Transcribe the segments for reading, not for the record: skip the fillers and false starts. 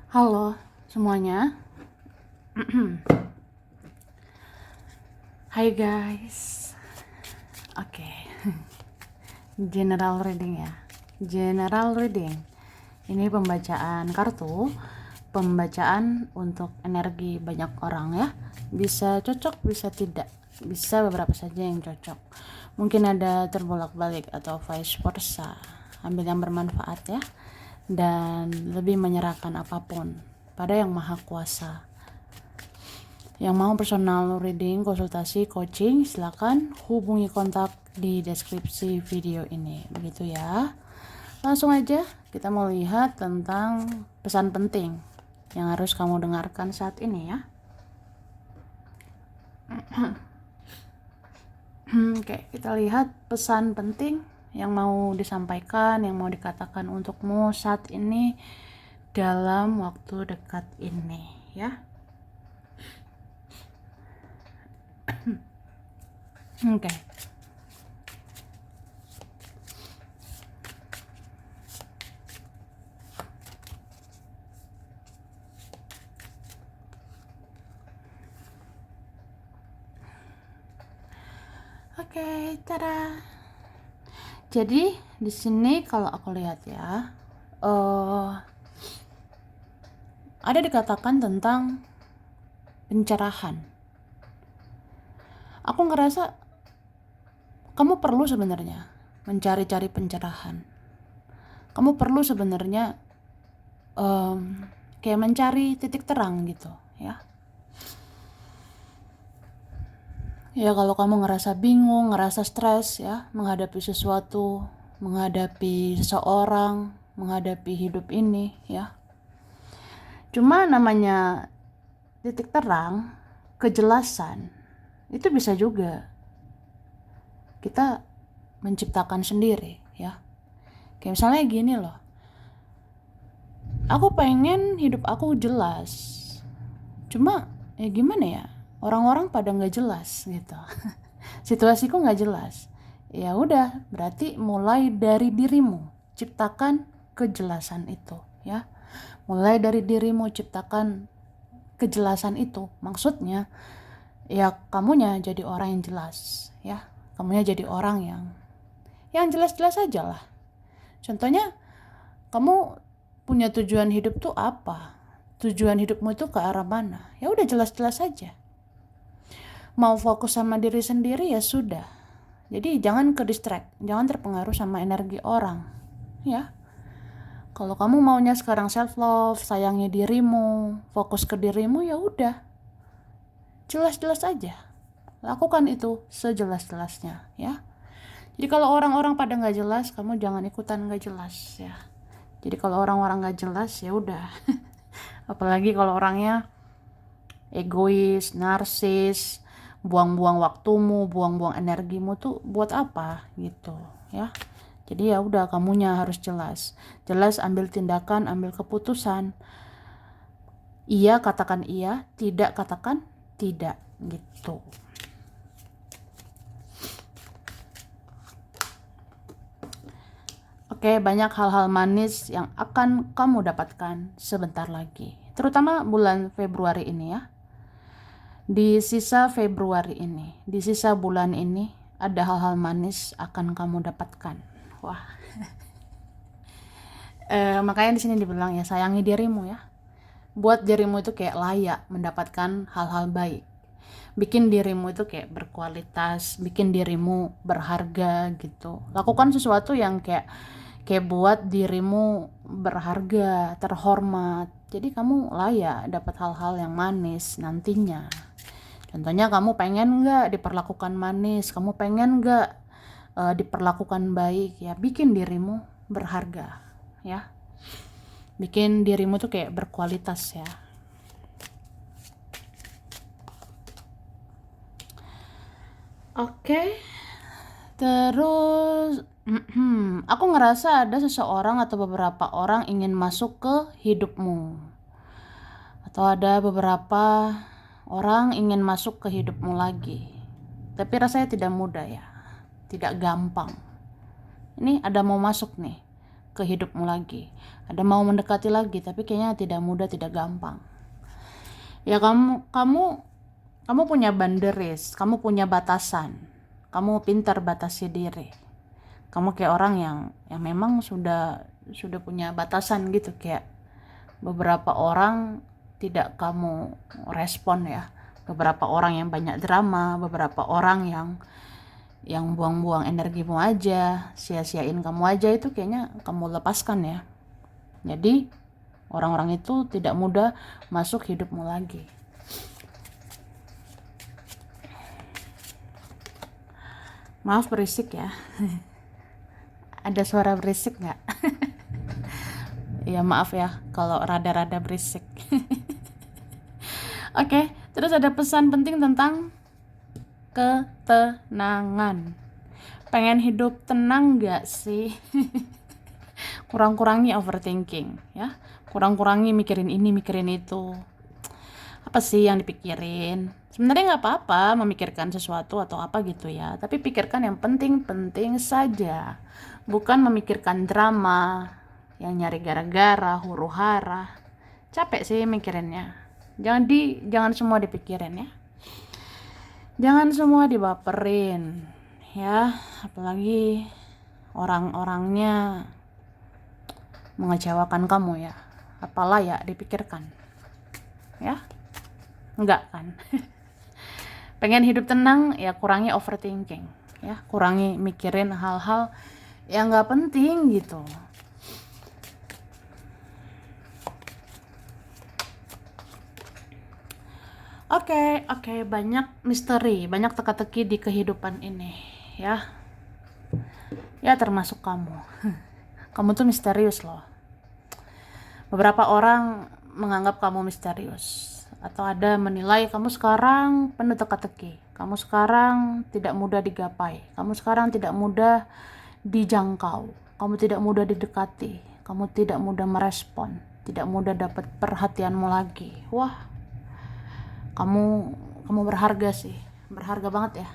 Halo semuanya. Hai guys. Oke. General reading ya. General reading. Ini pembacaan kartu, pembacaan untuk energi banyak orang ya. Bisa cocok, bisa tidak. Bisa beberapa saja yang cocok. Mungkin ada terbolak-balik atau vice versa. Ambil yang bermanfaat ya. Dan lebih menyerahkan apapun pada Yang Maha Kuasa. Yang mau personal reading, konsultasi, coaching, silakan hubungi kontak di deskripsi video ini. Begitu ya. Langsung aja kita mau lihat tentang pesan penting yang harus kamu dengarkan saat ini ya. Oke, kita lihat pesan penting yang mau disampaikan, yang mau dikatakan untukmu saat ini dalam waktu dekat ini ya. Oke. Oke, tada. Jadi di sini kalau aku lihat ya, ada dikatakan tentang pencerahan. Aku ngerasa kamu perlu sebenarnya mencari-cari pencerahan. Kamu perlu sebenarnya kayak mencari titik terang gitu ya. Ya kalau kamu ngerasa bingung, ngerasa stres ya, menghadapi sesuatu, menghadapi seseorang, menghadapi hidup ini ya. Cuma namanya titik terang, kejelasan, itu bisa juga kita menciptakan sendiri ya. Kayak misalnya gini loh, aku pengen hidup aku jelas, cuma ya gimana ya, orang-orang pada nggak jelas gitu. Situasiku nggak jelas. Ya udah, berarti mulai dari dirimu ciptakan kejelasan itu ya. Mulai dari dirimu ciptakan kejelasan itu. Maksudnya ya kamunya jadi orang yang jelas ya. Kamunya jadi orang yang jelas-jelas aja lah. Contohnya, kamu punya tujuan hidup tuh apa? Tujuan hidupmu itu ke arah mana? Ya udah jelas-jelas aja. Mau fokus sama diri sendiri ya sudah. Jadi jangan ke distract, jangan terpengaruh sama energi orang, ya. Kalau kamu maunya sekarang self love, sayangi dirimu, fokus ke dirimu ya udah. Jelas-jelas aja. Lakukan itu sejelas-jelasnya, ya. Jadi kalau orang-orang pada nggak jelas, kamu jangan ikutan nggak jelas ya. Jadi kalau orang-orang nggak jelas ya udah. Apalagi kalau orangnya egois, narsis, buang-buang waktumu, buang-buang energimu tuh buat apa gitu ya. Jadi ya udah, kamunya harus jelas. Jelas, ambil tindakan, ambil keputusan. Iya katakan iya, tidak katakan tidak gitu. Oke, banyak hal-hal manis yang akan kamu dapatkan sebentar lagi. Terutama bulan Februari ini ya. Di sisa Februari ini, di sisa bulan ini, ada hal-hal manis akan kamu dapatkan. Wah. Makanya di sini dibilang ya, sayangi dirimu ya. Buat dirimu itu kayak layak mendapatkan hal-hal baik. Bikin dirimu itu kayak berkualitas, bikin dirimu berharga gitu. Lakukan sesuatu yang kayak buat dirimu berharga, terhormat. Jadi kamu layak dapat hal-hal yang manis nantinya. Contohnya, kamu pengen nggak diperlakukan manis, kamu pengen nggak diperlakukan baik, ya bikin dirimu berharga, ya. Bikin dirimu tuh kayak berkualitas ya. Oke. Terus aku ngerasa ada seseorang atau beberapa orang ingin masuk ke hidupmu. Atau ada beberapa orang ingin masuk ke hidupmu lagi. Tapi rasanya tidak mudah ya. Tidak gampang. Ini ada mau masuk nih. ke hidupmu lagi, ada mau mendekati lagi, tapi kayaknya tidak mudah, tidak gampang. Ya kamu punya boundaries, kamu punya batasan, kamu pintar batasi diri. Kamu kayak orang yang memang sudah punya batasan gitu, kayak beberapa orang tidak kamu respon ya, beberapa orang yang banyak drama, beberapa orang yang buang-buang energimu aja, sia-siain kamu aja, itu kayaknya kamu lepaskan ya. Jadi orang-orang itu tidak mudah masuk hidupmu lagi. Maaf berisik ya. Ada suara berisik nggak? Ya maaf ya kalau rada-rada berisik. Oke, terus ada pesan penting tentang ketenangan. Pengen hidup tenang nggak sih? Kurang-kurangi overthinking ya. Kurang-kurangi mikirin ini, mikirin itu. Apa sih yang dipikirin? Sebenarnya nggak apa-apa memikirkan sesuatu atau apa gitu ya, tapi pikirkan yang penting-penting saja, bukan memikirkan drama yang nyari gara-gara, huru-hara. Capek sih mikirinnya. Jangan semua dipikirin ya. Jangan semua dibaperin ya, apalagi orang-orangnya mengecewakan kamu ya. Apalah ya dipikirkan ya. Enggak kan? Pengen hidup tenang ya, kurangi overthinking ya, kurangi mikirin hal-hal yang nggak penting gitu. Oke, banyak misteri, banyak teka-teki di kehidupan ini ya. Ya termasuk kamu. Kamu tuh misterius loh. Beberapa orang menganggap kamu misterius, atau ada menilai kamu sekarang penuh teka-teki, kamu sekarang tidak mudah digapai, kamu sekarang tidak mudah dijangkau, kamu tidak mudah didekati, kamu tidak mudah merespon, tidak mudah dapat perhatianmu lagi. Wah, kamu berharga sih, berharga banget ya.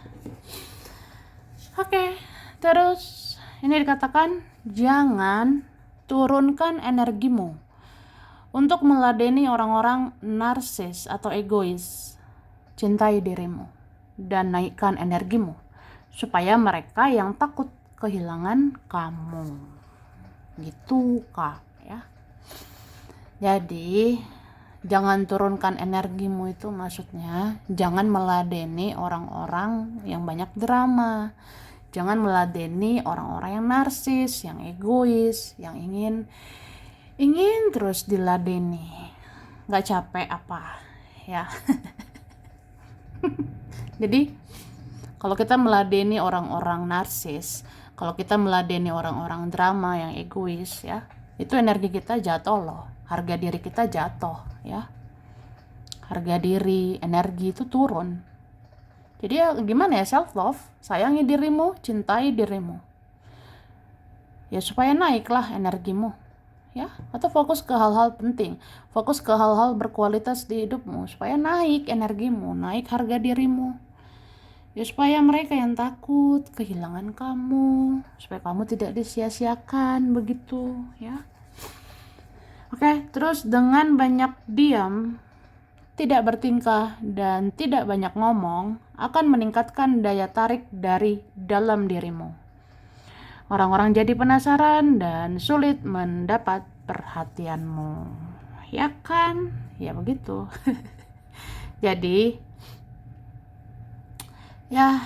Oke, terus ini dikatakan jangan turunkan energimu untuk meladeni orang-orang narsis atau egois. Cintai dirimu dan naikkan energimu supaya mereka yang takut kehilangan kamu. Gitu Kak ya. Jadi jangan turunkan energimu, itu maksudnya jangan meladeni orang-orang yang banyak drama. Jangan meladeni orang-orang yang narsis, yang egois, yang ingin terus diladeni. Gak capek apa ya. Jadi kalau kita meladeni orang-orang narsis, kalau kita meladeni orang-orang drama yang egois ya, itu energi kita jatuh loh, harga diri kita jatuh ya, harga diri, energi itu turun. Jadi ya gimana ya, self love, sayangi dirimu, cintai dirimu ya, supaya naiklah energimu ya, atau fokus ke hal-hal penting, fokus ke hal-hal berkualitas di hidupmu supaya naik energimu, naik harga dirimu ya, supaya mereka yang takut kehilangan kamu, supaya kamu tidak disia-siakan begitu ya. Oke, terus dengan banyak diam, tidak bertingkah, dan tidak banyak ngomong akan meningkatkan daya tarik dari dalam dirimu. Orang-orang jadi penasaran dan sulit mendapat perhatianmu. Ya kan? Ya begitu. Jadi ya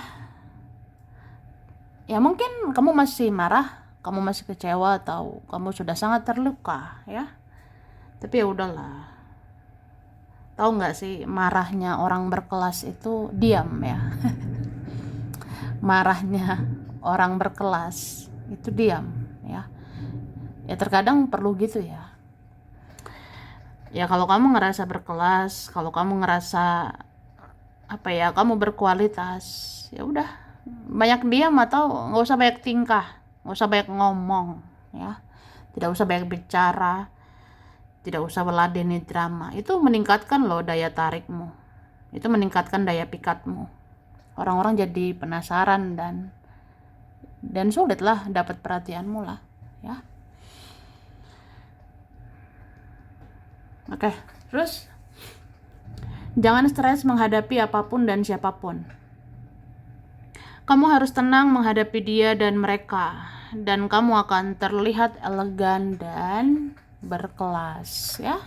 mungkin kamu masih marah, kamu masih kecewa, atau kamu sudah sangat terluka ya. Tapi ya udahlah. Tahu nggak sih, marahnya orang berkelas itu diam ya. Marahnya orang berkelas itu diam ya. Ya terkadang perlu gitu ya. Ya kalau kamu ngerasa berkelas, kalau kamu ngerasa apa ya, kamu berkualitas, ya udah banyak diam atau nggak usah banyak tingkah, nggak usah banyak ngomong ya. Tidak usah banyak bicara, tidak usah meladeni drama. Itu meningkatkan loh daya tarikmu, itu meningkatkan daya pikatmu. Orang-orang jadi penasaran dan sulit lah dapat perhatianmu lah ya. Oke, terus jangan stres menghadapi apapun dan siapapun. Kamu harus tenang menghadapi dia dan mereka, dan kamu akan terlihat elegan dan berkelas, ya.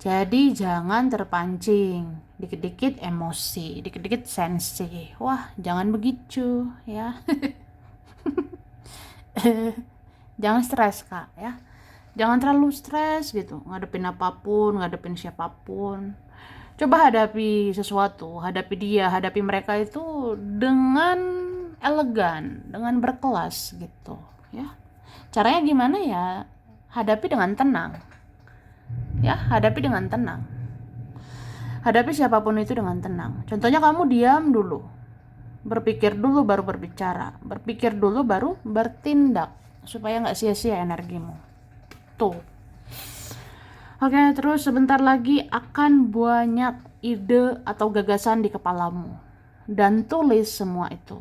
Jadi jangan terpancing, dikit-dikit emosi, dikit-dikit sensi. Wah, jangan begitu, ya. Jangan stres, Kak, ya. Jangan terlalu stres gitu, ngadepin apapun, ngadepin siapapun. Coba hadapi sesuatu, hadapi dia, hadapi mereka itu dengan elegan, dengan berkelas gitu, ya. Caranya gimana ya? Hadapi dengan tenang. Ya, hadapi dengan tenang. Hadapi siapapun itu dengan tenang. Contohnya kamu diam dulu. Berpikir dulu baru berbicara. Berpikir dulu baru bertindak supaya nggak sia-sia energimu. Tuh. Oke, terus sebentar lagi akan banyak ide atau gagasan di kepalamu. Dan tulis semua itu.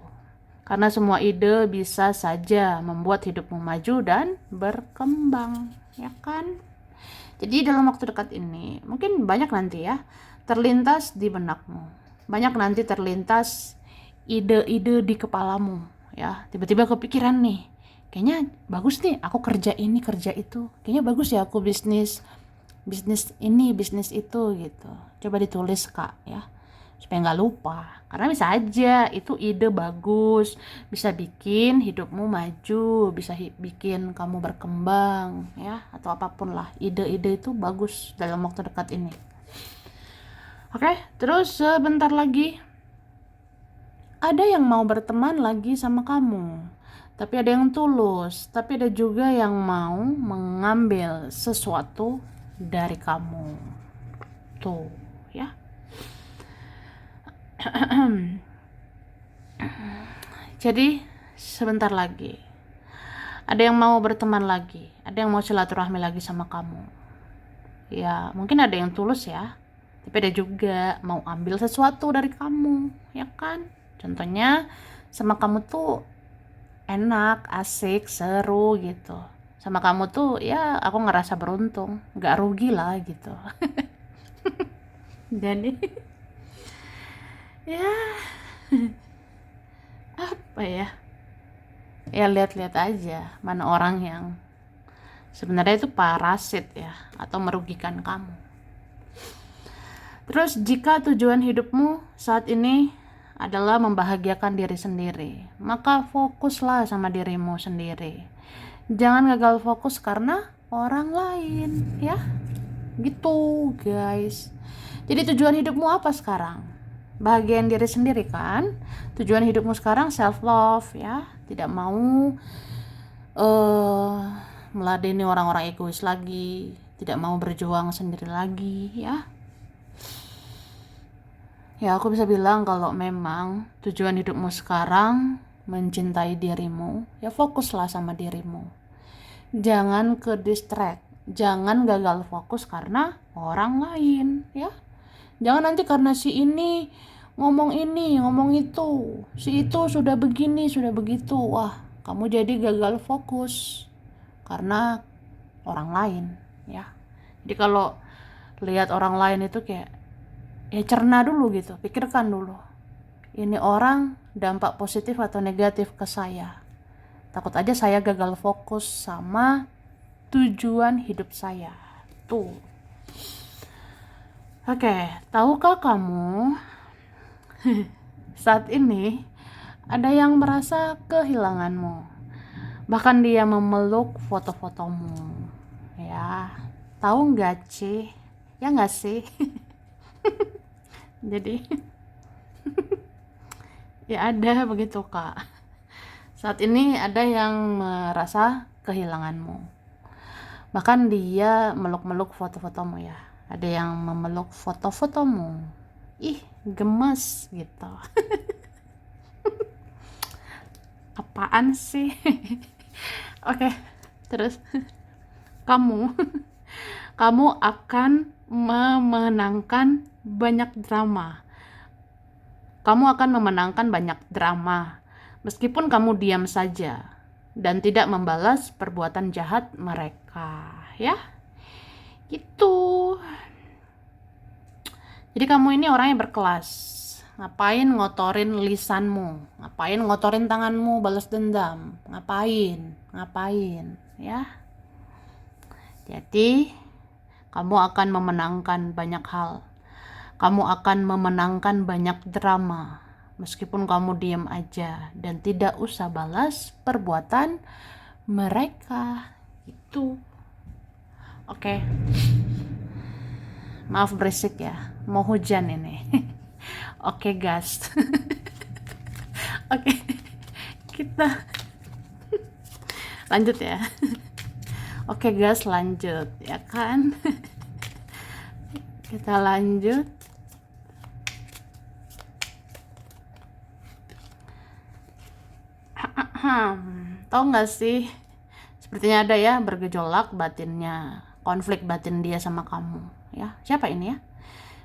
Karena semua ide bisa saja membuat hidupmu maju dan berkembang, ya kan? Jadi dalam waktu dekat ini, mungkin banyak nanti ya, terlintas di benakmu. Banyak nanti terlintas ide-ide di kepalamu, ya. Tiba-tiba kepikiran nih, kayaknya bagus nih aku kerja ini, kerja itu. Kayaknya bagus ya aku bisnis ini, bisnis itu gitu. Coba ditulis, Kak, ya, supaya nggak lupa. Karena bisa aja itu ide bagus, bisa bikin hidupmu maju, bisa bikin kamu berkembang, ya, atau apapun lah. Ide-ide itu bagus dalam waktu dekat ini. Oke, terus sebentar lagi ada yang mau berteman lagi sama kamu. Tapi ada yang tulus, tapi ada juga yang mau mengambil sesuatu dari kamu. Tuh, ya. Jadi sebentar lagi ada yang mau berteman lagi, ada yang mau silaturahmi lagi sama kamu. Ya, mungkin ada yang tulus ya, tapi ada juga mau ambil sesuatu dari kamu, ya kan? Contohnya sama kamu tuh enak, asik, seru gitu. Sama kamu tuh ya aku ngerasa beruntung, gak rugi lah gitu. Jadi ya apa ya, ya lihat-lihat aja mana orang yang sebenarnya itu parasit ya, atau merugikan kamu. Terus jika tujuan hidupmu saat ini adalah membahagiakan diri sendiri, maka fokuslah sama dirimu sendiri. Jangan gagal fokus karena orang lain, ya. Gitu, guys. Jadi tujuan hidupmu apa sekarang? Bahagian diri sendiri kan? Tujuan hidupmu sekarang self love, ya. Tidak mau meladeni orang-orang egois lagi, tidak mau berjuang sendiri lagi, ya. Ya, aku bisa bilang kalau memang tujuan hidupmu sekarang mencintai dirimu, ya fokuslah sama dirimu. Jangan ke distract, jangan gagal fokus karena orang lain, ya. Jangan nanti karena si ini, ngomong itu, si itu sudah begini, sudah begitu. Wah, kamu jadi gagal fokus karena orang lain, ya. Jadi kalau lihat orang lain itu kayak ya cerna dulu gitu, pikirkan dulu. Ini orang dampak positif atau negatif ke saya. Takut aja saya gagal fokus sama tujuan hidup saya. Tuh. Oke, tahukah kamu saat ini ada yang merasa kehilanganmu. Bahkan dia memeluk foto-fotomu. Ya, tahu nggak sih? Ya nggak sih? Jadi ya ada begitu, Kak. Saat ini ada yang merasa kehilanganmu. Bahkan dia meluk-meluk foto-fotomu ya. Ada yang memeluk foto-fotomu. Ih, gemes gitu. Apaan sih? Oke, terus kamu akan memenangkan banyak drama. Kamu akan memenangkan banyak drama meskipun kamu diam saja dan tidak membalas perbuatan jahat mereka, ya. Gitu. Jadi kamu ini orangnya berkelas. Ngapain ngotorin lisanmu? Ngapain ngotorin tanganmu balas dendam? Ngapain? Ya. Jadi kamu akan memenangkan banyak hal. Kamu akan memenangkan banyak drama. Meskipun kamu diam aja dan tidak usah balas perbuatan mereka. Itu. Oke. Maaf berisik ya. Mau hujan ini. Oke, gas. Oke. Kita lanjut ya. Oke, gas, lanjut ya kan. Kita lanjut. Tahu nggak sih, sepertinya ada ya bergejolak batinnya, konflik batin dia sama kamu ya. Siapa ini ya?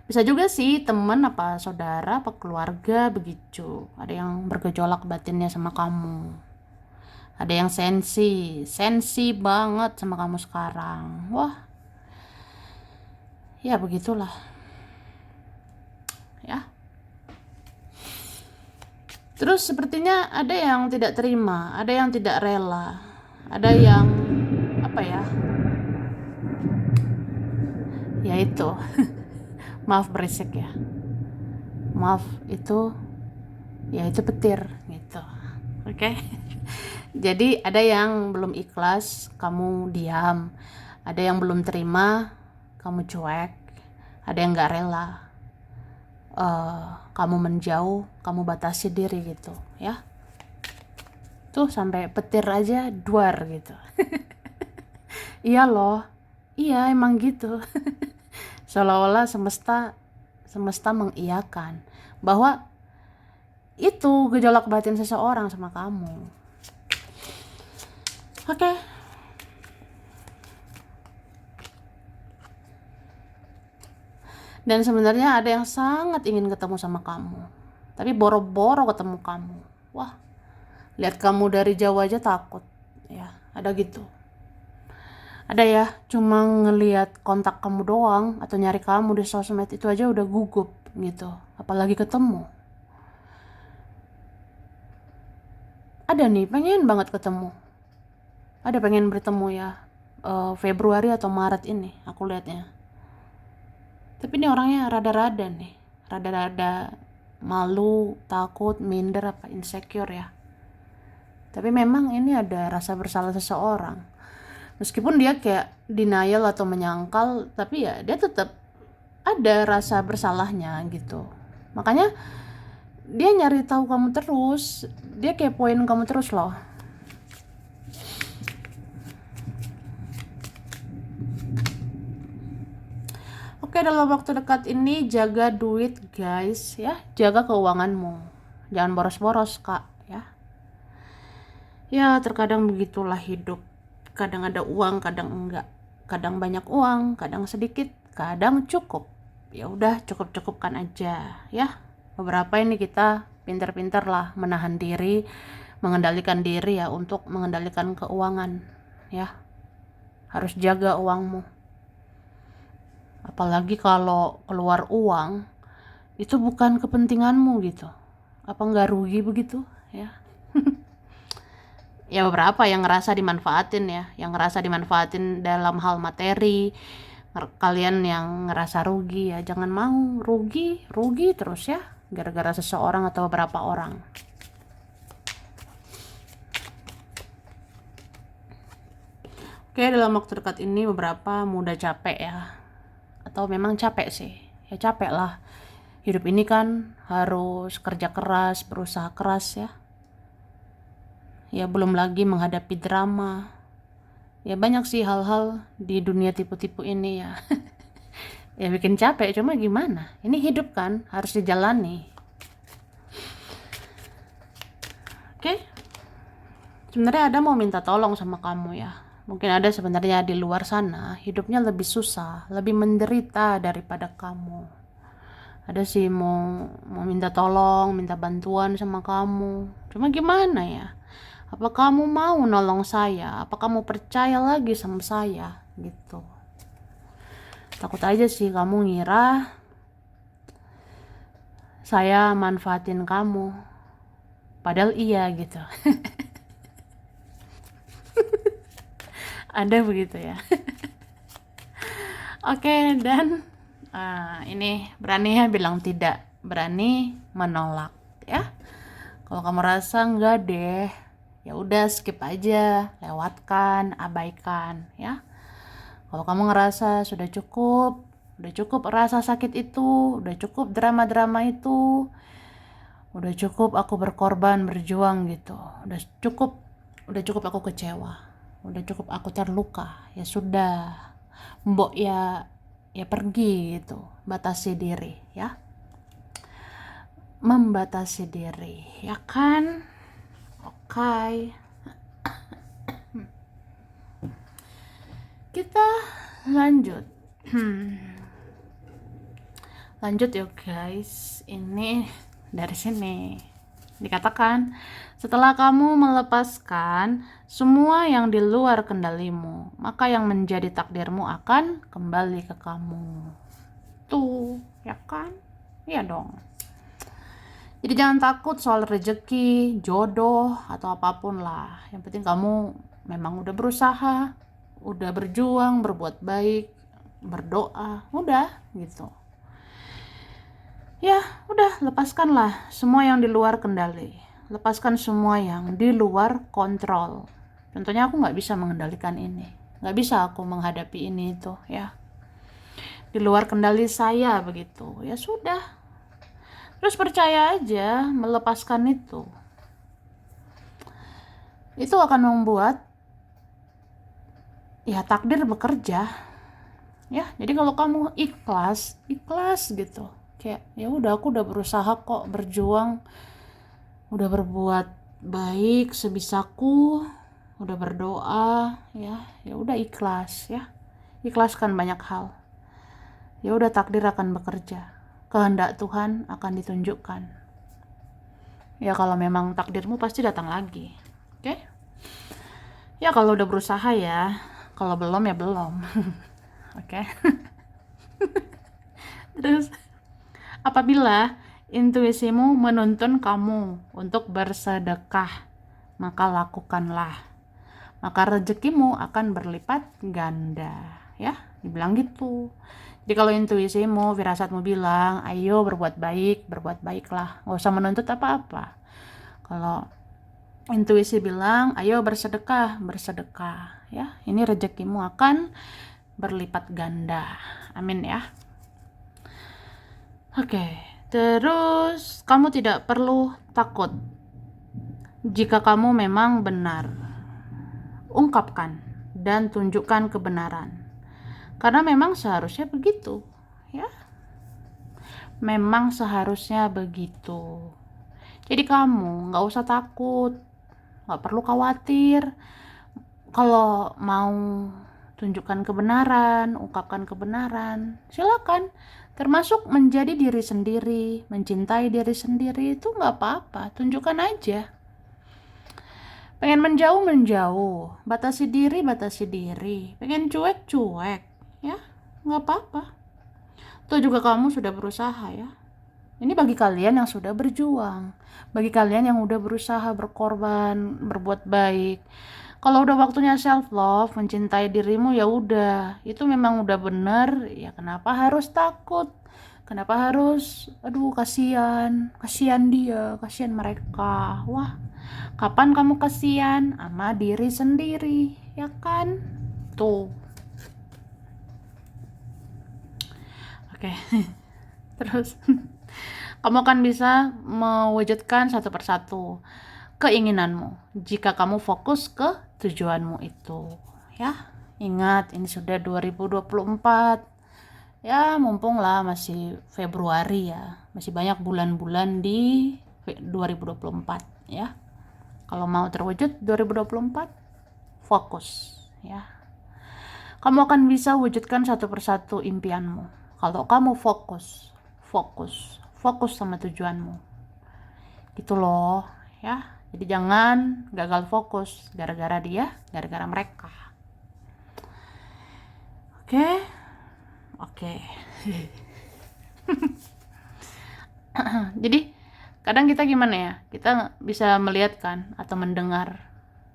Bisa juga sih teman apa saudara apa keluarga begitu. Ada yang bergejolak batinnya sama kamu. Ada yang sensi banget sama kamu sekarang. Wah, ya begitulah ya. Terus sepertinya ada yang tidak terima, ada yang tidak rela, ada yang apa ya? Ya itu. Maaf berisik ya. Maaf itu ya itu petir gitu. Oke. Jadi ada yang belum ikhlas, kamu diam. Ada yang belum terima, kamu cuek. Ada yang gak rela, kamu menjauh, kamu batasi diri gitu ya. Tuh sampai petir aja duar gitu. Iya loh, iya emang gitu. Seolah-olah semesta mengiyakan bahwa itu gejolak batin seseorang sama kamu. Oke. Dan sebenarnya ada yang sangat ingin ketemu sama kamu, tapi boro-boro ketemu kamu. Wah, lihat kamu dari jauh aja takut ya. Ada gitu. Ada ya, cuma ngelihat kontak kamu doang atau nyari kamu di sosmed itu aja udah gugup gitu, apalagi ketemu. Ada nih pengen banget ketemu, ada pengen bertemu ya, Februari atau Maret ini aku lihatnya. Tapi ini orangnya rada-rada nih, rada-rada malu, takut, minder apa insecure ya. Tapi memang ini ada rasa bersalah seseorang. Meskipun dia kayak denial atau menyangkal, tapi ya dia tetap ada rasa bersalahnya gitu. Makanya dia nyari tahu kamu terus, dia kepoin kamu terus loh. Oke, dalam waktu dekat ini jaga duit guys ya, jaga keuanganmu, jangan boros-boros kak ya. Ya terkadang begitulah hidup, kadang ada uang kadang enggak, kadang banyak uang kadang sedikit, kadang cukup. Ya udah cukup-cukupkan aja ya. Beberapa ini kita pintar-pintar lah menahan diri, mengendalikan diri ya untuk mengendalikan keuangan ya. Harus jaga uangmu. Apalagi kalau keluar uang itu bukan kepentinganmu gitu. Apa nggak rugi begitu ya? Ya beberapa yang ngerasa dimanfaatin ya, yang ngerasa dimanfaatin dalam hal materi. Kalian yang ngerasa rugi ya, jangan mau rugi terus ya, gara-gara seseorang atau beberapa orang. Oke, dalam waktu dekat ini beberapa mudah capek ya, atau memang capek sih ya, capek lah. Hidup ini kan harus kerja keras, berusaha keras ya. Ya belum lagi menghadapi drama. Ya banyak sih hal-hal di dunia tipu-tipu ini ya. Ya bikin capek, cuma gimana? Ini hidup kan, harus dijalani. Oke? Sebenarnya ada mau minta tolong sama kamu ya. Mungkin ada sebenarnya di luar sana hidupnya lebih susah, lebih menderita daripada kamu. Ada sih mau minta tolong, minta bantuan sama kamu. Cuma gimana ya? Apa kamu mau nolong saya? Apa kamu percaya lagi sama saya? Gitu. Takut aja sih kamu ngira saya manfaatin kamu. Padahal iya gitu. Ada begitu ya. Oke, dan ini berani ya bilang tidak, berani menolak ya. Kalau kamu rasa enggak deh, ya udah skip aja, lewatkan, abaikan ya. Kalau kamu ngerasa udah cukup rasa sakit itu, udah cukup drama-drama itu, udah cukup aku berkorban, berjuang gitu, udah cukup aku kecewa, udah cukup aku terluka, ya sudah, mbok ya pergi gitu, batasi diri ya, membatasi diri ya kan. Oke, kita lanjut. Lanjut ya guys, ini dari sini dikatakan, setelah kamu melepaskan semua yang di luar kendalimu, maka yang menjadi takdirmu akan kembali ke kamu. Tuh, ya kan? Iya dong. Jadi jangan takut soal rezeki, jodoh, atau apapun lah. Yang penting kamu memang udah berusaha, udah berjuang, berbuat baik, berdoa, udah gitu. Ya, udah, lepaskanlah semua yang di luar kendali. Lepaskan semua yang di luar kontrol. Contohnya aku nggak bisa mengendalikan ini. Nggak bisa aku menghadapi ini itu ya. Di luar kendali saya begitu. Ya sudah. Terus percaya aja melepaskan itu. Itu akan membuat ya takdir bekerja. Ya, jadi kalau kamu ikhlas gitu. Kayak ya udah aku udah berusaha kok, berjuang, udah berbuat baik sebisaku, udah berdoa ya udah ikhlas ya, ikhlaskan banyak hal, ya udah takdir akan bekerja, kehendak Tuhan akan ditunjukkan ya. Kalau memang takdirmu pasti datang lagi. Oke? Ya kalau udah berusaha ya, kalau belum ya belum. Oke. Terus apabila intuisimu menuntun kamu untuk bersedekah, maka lakukanlah. Maka rezekimu akan berlipat ganda. Ya, dibilang gitu. Jadi kalau intuisimu, firasatmu bilang, ayo berbuat baiklah. Nggak usah menuntut apa-apa. Kalau intuisi bilang, ayo bersedekah. Ya, ini rezekimu akan berlipat ganda. Amin ya. Oke, terus kamu tidak perlu takut jika kamu memang benar. Ungkapkan dan tunjukkan kebenaran. Karena memang seharusnya begitu, ya. Memang seharusnya begitu. Jadi kamu nggak usah takut, nggak perlu khawatir. Kalau mau tunjukkan kebenaran, ungkapkan kebenaran, silakan. Termasuk menjadi diri sendiri, mencintai diri sendiri itu nggak apa-apa, tunjukkan aja. Pengen menjauh, batasi diri, pengen cuek, ya nggak apa-apa. Tuh juga kamu sudah berusaha ya. Ini bagi kalian yang sudah berjuang, bagi kalian yang udah berusaha berkorban, berbuat baik. Kalau udah waktunya self love, mencintai dirimu, ya udah, itu memang udah bener. Ya kenapa harus takut? Kenapa harus, aduh kasihan dia, kasihan mereka. Wah, kapan kamu kasihan sama diri sendiri, ya kan? Tuh. Oke. Terus kamu akan bisa mewujudkan satu persatu keinginanmu jika kamu fokus ke tujuanmu itu ya. Ingat, ini sudah 2024 ya, mumpung lah masih Februari ya, masih banyak bulan-bulan di 2024 ya. Kalau mau terwujud 2024, fokus ya. Kamu akan bisa wujudkan satu persatu impianmu kalau kamu fokus sama tujuanmu gitu loh ya. Jadi jangan gagal fokus gara-gara dia, gara-gara mereka. Oke, Oke. Jadi kadang kita gimana ya, kita bisa melihat kan atau mendengar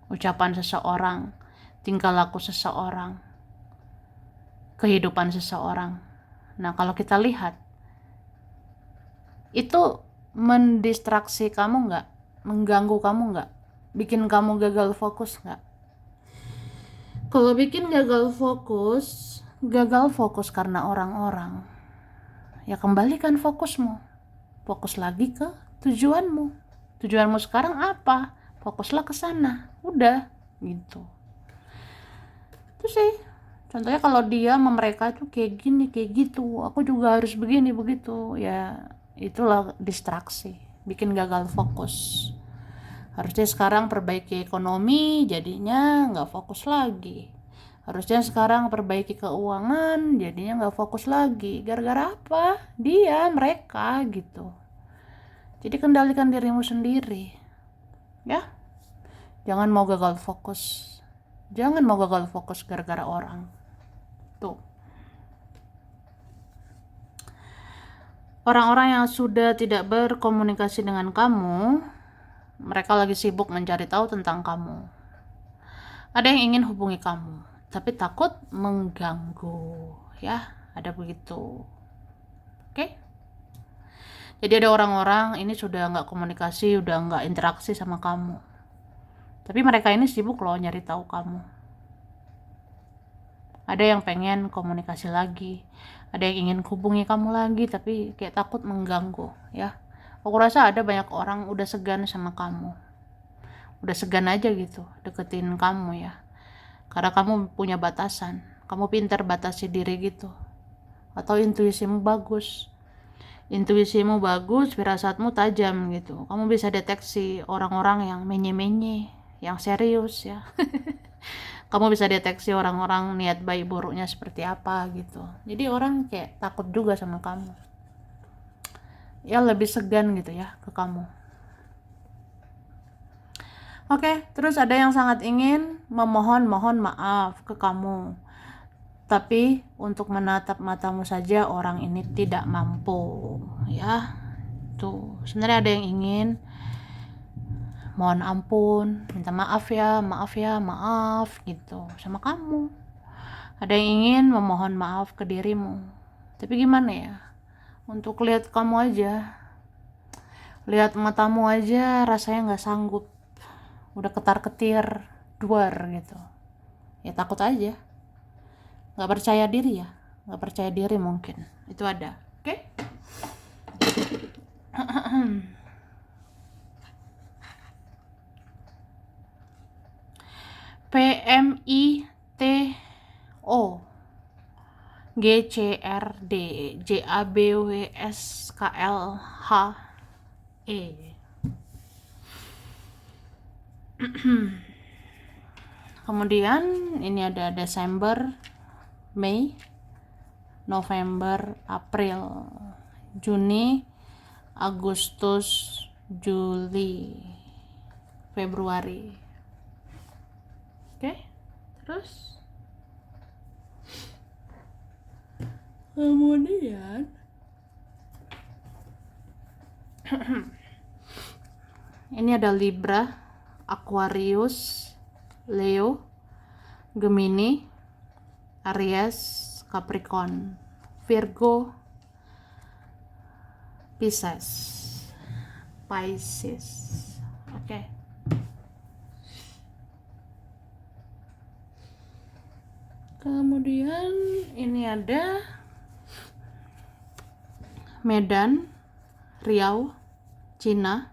ucapan seseorang, tingkah laku seseorang, kehidupan seseorang. Nah kalau kita lihat, itu mendistraksi kamu nggak? Mengganggu kamu nggak? Bikin kamu gagal fokus nggak? Kalau bikin gagal fokus karena orang-orang, ya kembalikan fokusmu. Fokus lagi ke tujuanmu. Tujuanmu sekarang apa? Fokuslah ke sana. Udah, gitu. Itu sih. Contohnya kalau dia sama mereka tuh kayak gini, kayak gitu. Aku juga harus begini, begitu. Ya, itulah distraksi. Bikin gagal fokus. Harusnya sekarang perbaiki ekonomi, jadinya nggak fokus lagi. Harusnya sekarang perbaiki keuangan, jadinya nggak fokus lagi. Gara-gara apa? Mereka gitu. Jadi kendalikan dirimu sendiri, ya. Jangan mau gagal fokus. Jangan mau gagal fokus gara-gara orang. Tuh. Orang-orang yang sudah tidak berkomunikasi dengan kamu, mereka lagi sibuk mencari tahu tentang kamu. Ada yang ingin hubungi kamu, tapi takut mengganggu, ya. Ada begitu. Oke? Jadi ada orang-orang ini sudah nggak komunikasi, udah nggak interaksi sama kamu. Tapi mereka ini sibuk loh nyari tahu kamu. Ada yang pengen komunikasi lagi, ada yang ingin hubungi kamu lagi, tapi kayak takut mengganggu, ya. Aku rasa ada banyak orang udah segan sama kamu. Udah segan aja gitu deketin kamu, ya. Karena kamu punya batasan, kamu pintar batasi diri gitu. Atau intuisimu bagus, firasatmu tajam gitu. Kamu bisa deteksi orang-orang yang menye-menye, yang serius, ya. Kamu bisa deteksi orang-orang niat baik buruknya seperti apa gitu. Jadi orang kayak takut juga sama kamu, ya, lebih segan gitu ya ke kamu. Oke, terus ada yang sangat ingin mohon maaf ke kamu, tapi untuk menatap matamu saja orang ini tidak mampu, ya. Tuh, sebenarnya ada yang ingin mohon ampun, minta maaf gitu sama kamu. Ada yang ingin memohon maaf ke dirimu, tapi gimana ya, untuk lihat kamu aja, lihat matamu aja rasanya nggak sanggup, udah ketar-ketir duar gitu. Ya takut aja, nggak percaya diri, ya, nggak percaya diri mungkin itu ada. Oke? PMITO GCRD JABWSKLHE. Kemudian ini ada Desember, Mei, November, April, Juni, Agustus, Juli, Februari. Oke, terus kemudian ini ada Libra, Aquarius, Leo, Gemini, Aries, Capricorn, Virgo, Pisces. Oke. Kemudian ini ada Medan, Riau, China,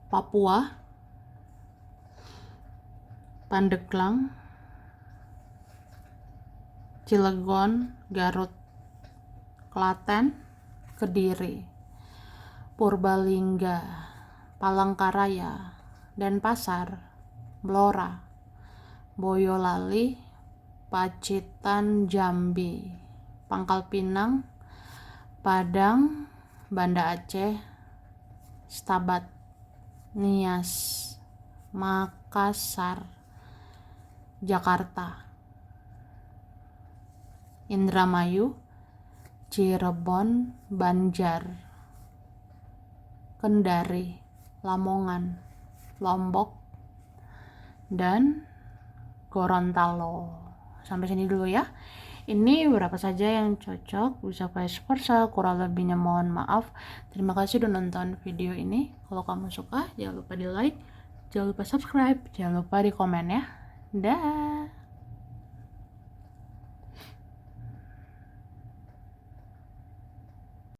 Papua, Pandeglang, Cilegon, Garut, Klaten, Kediri, Purbalingga, Palangkaraya, Denpasar, Blora, Boyolali, Pacitan, Jambi, Pangkal Pinang, Padang, Banda Aceh, Stabat, Nias, Makassar, Jakarta, Indramayu, Cirebon, Banjar, Kendari, Lamongan, Lombok, dan Gorontalo. Sampai sini dulu ya. Ini beberapa saja yang cocok, bisa vice versa, kurang lebihnya mohon maaf. Terima kasih udah nonton video ini. Kalau kamu suka, jangan lupa di like, jangan lupa subscribe, jangan lupa di komen ya. Dah.